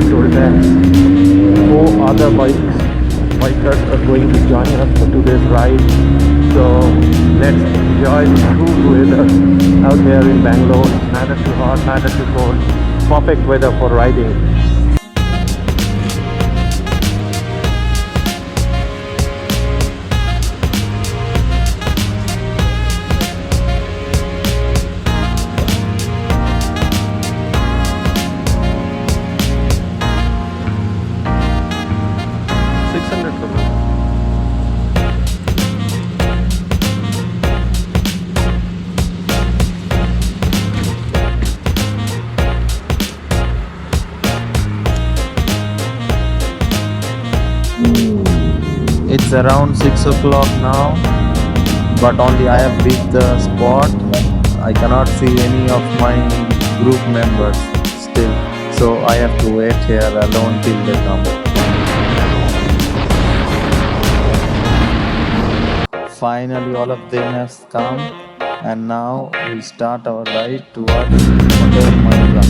told that 4 other bikers are going to join us for today's ride. So let's enjoy the cool weather out here in Bangalore. Neither too hot, neither too cold. Perfect weather for riding. 600 kilometers. It's around 6 o'clock now, but only I have reached the spot. I cannot see any of my group members still, so I have to wait here alone till they come. Finally, all of them have come, and now we start our ride towards Hotel Mayura.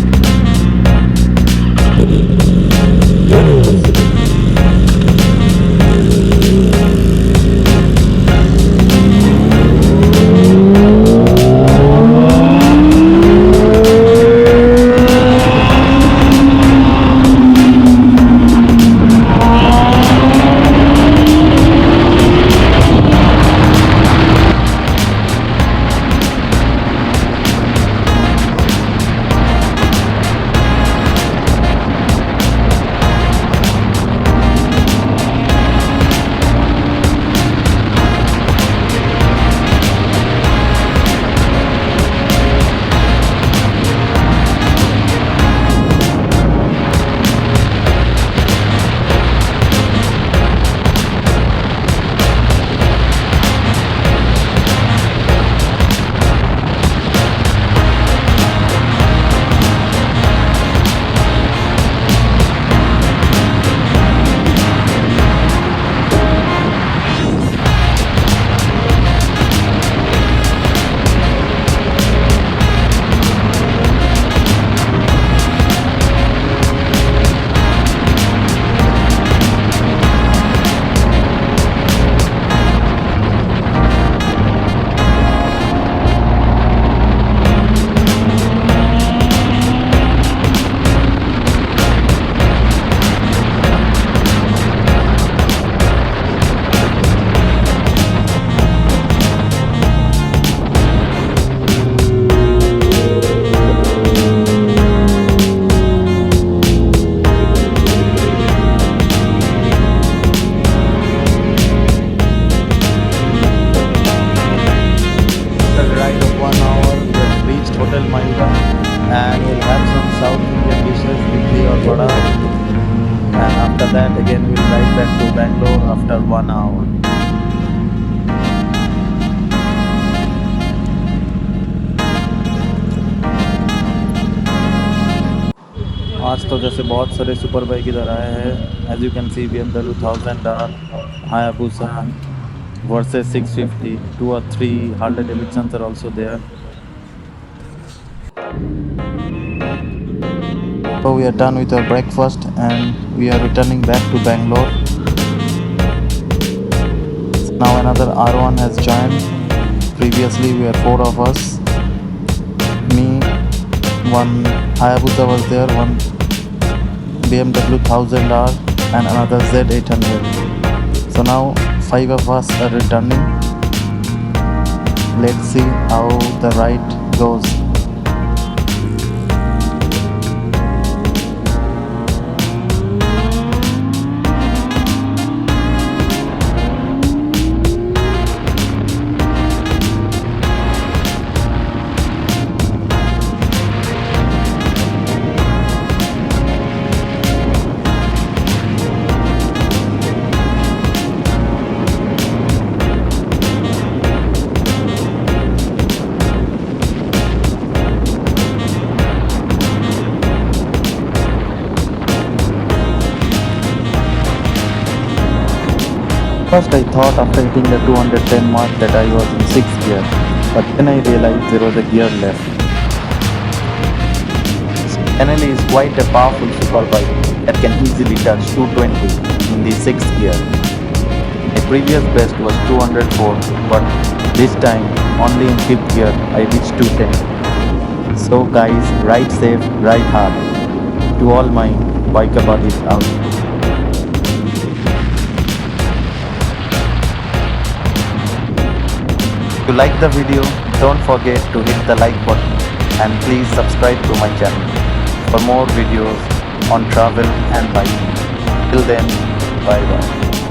Hotel Mayura, and we'll have some South Indian dishes, idli or vada, and after that again we'll ride back to Bangalore after 1 hour. आज तो जैसे बहुत सारे super bike इधर आए हैं. As you can see, BMW 1000R, Hayabusa versus 650, 2 or 3 Harley Davidsons are also there. So we are done with our breakfast and we are returning back to Bangalore. Now another R1 has joined. Previously we were 4 of us. Me, one Hayabusa was there, one BMW 1000R and another Z800. So now 5 of us are returning. Let's see how the ride goes. First I thought after hitting the 210 mark that I was in 6th gear, but then I realized there was a gear left. Benelli is quite a powerful superbike that can easily touch 220 in the 6th gear. My previous best was 204, but this time only in 5th gear I reached 210. So guys, ride safe, ride hard. To all my biker buddies out. If you like the video, don't forget to hit the like button and please subscribe to my channel for more videos on travel and biking. Till then, bye bye.